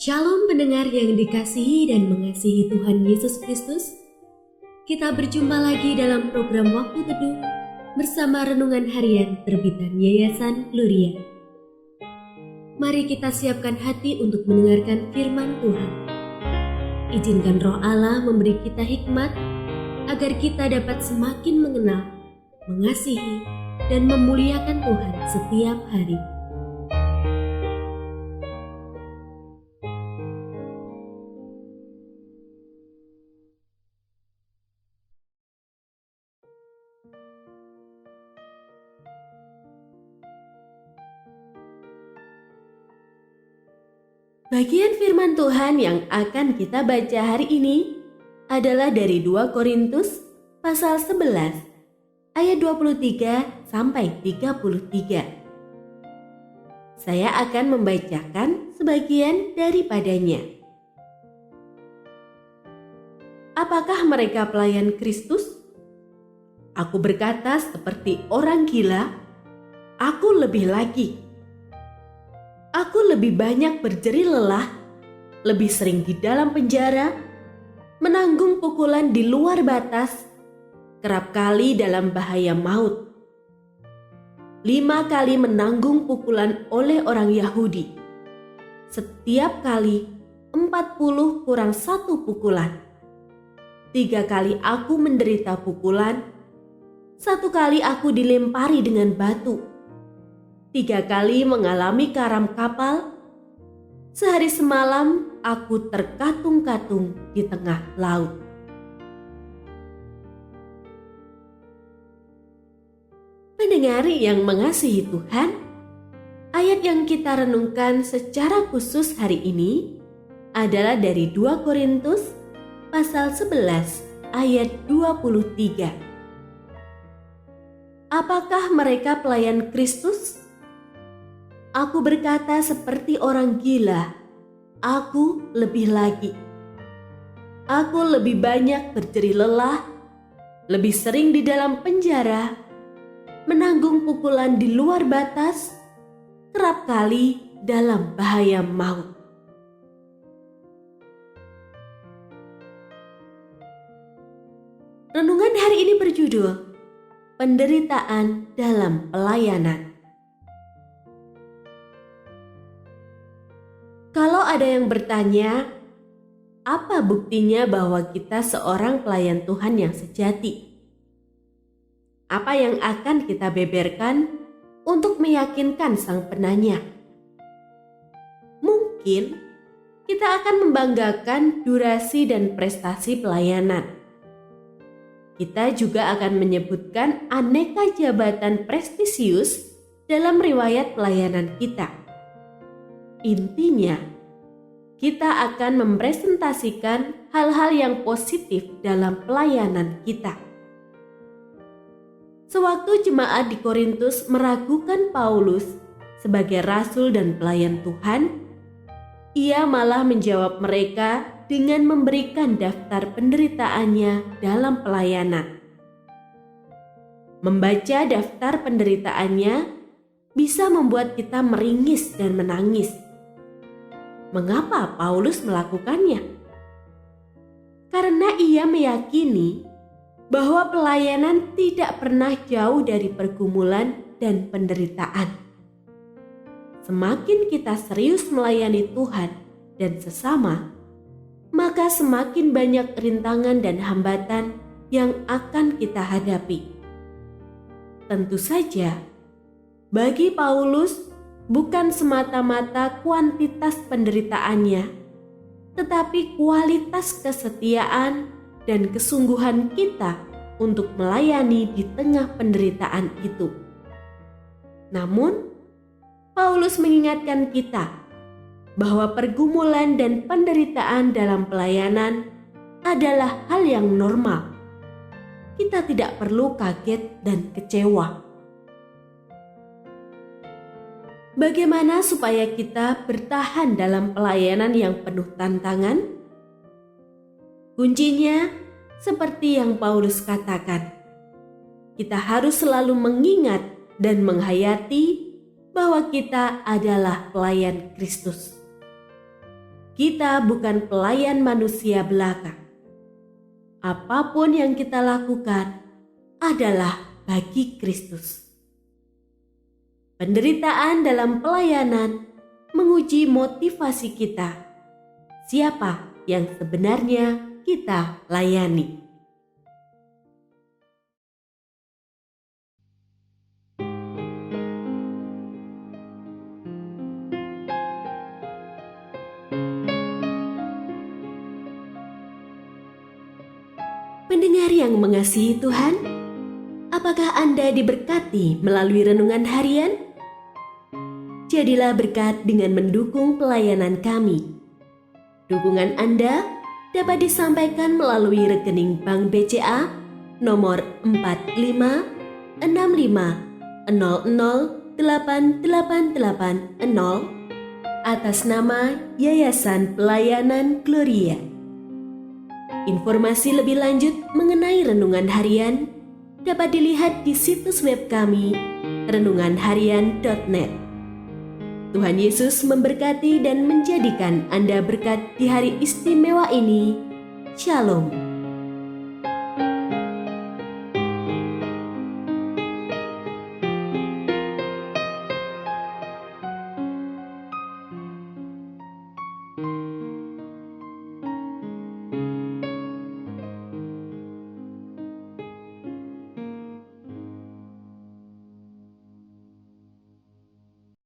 Shalom pendengar yang dikasihi dan mengasihi Tuhan Yesus Kristus. Kita berjumpa lagi dalam program Waktu Teduh bersama Renungan Harian terbitan Yayasan Gloria. Mari kita siapkan hati untuk mendengarkan firman Tuhan. Izinkan Roh Allah memberi kita hikmat agar kita dapat semakin mengenal, mengasihi, dan memuliakan Tuhan setiap hari. Bagian firman Tuhan yang akan kita baca hari ini adalah dari 2 Korintus pasal 11 ayat 23 sampai 33. Saya akan membacakan sebagian daripadanya. Apakah mereka pelayan Kristus? Aku berkata seperti orang gila, aku lebih lagi. Aku lebih banyak berjerih lelah, lebih sering di dalam penjara, menanggung pukulan di luar batas, kerap kali dalam bahaya maut. 5 kali menanggung pukulan oleh orang Yahudi. Setiap kali 40 kurang 1 pukulan. 3 kali aku menderita pukulan, 1 kali aku dilempari dengan batu. 3 kali mengalami karam kapal, sehari semalam aku terkatung-katung di tengah laut. Pendengar yang mengasihi Tuhan, ayat yang kita renungkan secara khusus hari ini adalah dari 2 Korintus pasal 11 ayat 23. Apakah mereka pelayan Kristus? Aku berkata seperti orang gila, aku lebih lagi. Aku lebih banyak berjerih lelah, lebih sering di dalam penjara, menanggung pukulan di luar batas, kerap kali dalam bahaya maut. Renungan hari ini berjudul Penderitaan dalam Pelayanan. Kalau ada yang bertanya, apa buktinya bahwa kita seorang pelayan Tuhan yang sejati? Apa yang akan kita beberkan untuk meyakinkan sang penanya? Mungkin kita akan membanggakan durasi dan prestasi pelayanan. Kita juga akan menyebutkan aneka jabatan prestisius dalam riwayat pelayanan kita. Intinya, kita akan mempresentasikan hal-hal yang positif dalam pelayanan kita. Sewaktu jemaat di Korintus meragukan Paulus sebagai rasul dan pelayan Tuhan, ia malah menjawab mereka dengan memberikan daftar penderitaannya dalam pelayanan. Membaca daftar penderitaannya bisa membuat kita meringis dan menangis. Mengapa Paulus melakukannya? Karena ia meyakini bahwa pelayanan tidak pernah jauh dari pergumulan dan penderitaan. Semakin kita serius melayani Tuhan dan sesama, maka semakin banyak rintangan dan hambatan yang akan kita hadapi. Tentu saja, bagi Paulus, bukan semata-mata kuantitas penderitaannya, tetapi kualitas kesetiaan dan kesungguhan kita untuk melayani di tengah penderitaan itu. Namun, Paulus mengingatkan kita bahwa pergumulan dan penderitaan dalam pelayanan adalah hal yang normal. Kita tidak perlu kaget dan kecewa. Bagaimana supaya kita bertahan dalam pelayanan yang penuh tantangan? Kuncinya seperti yang Paulus katakan, kita harus selalu mengingat dan menghayati bahwa kita adalah pelayan Kristus. kita bukan pelayan manusia belaka. Apapun yang kita lakukan adalah bagi Kristus. Penderitaan dalam pelayanan menguji motivasi kita. Siapa yang sebenarnya kita layani? Pendengar yang mengasihi Tuhan, apakah Anda diberkati melalui renungan harian? Jadilah berkat dengan mendukung pelayanan kami. Dukungan Anda dapat disampaikan melalui rekening Bank BCA nomor 4565008880 atas nama Yayasan Pelayanan Gloria. Informasi lebih lanjut mengenai renungan harian dapat dilihat di situs web kami renunganharian.net. Tuhan Yesus memberkati dan menjadikan Anda berkat di hari istimewa ini. Shalom.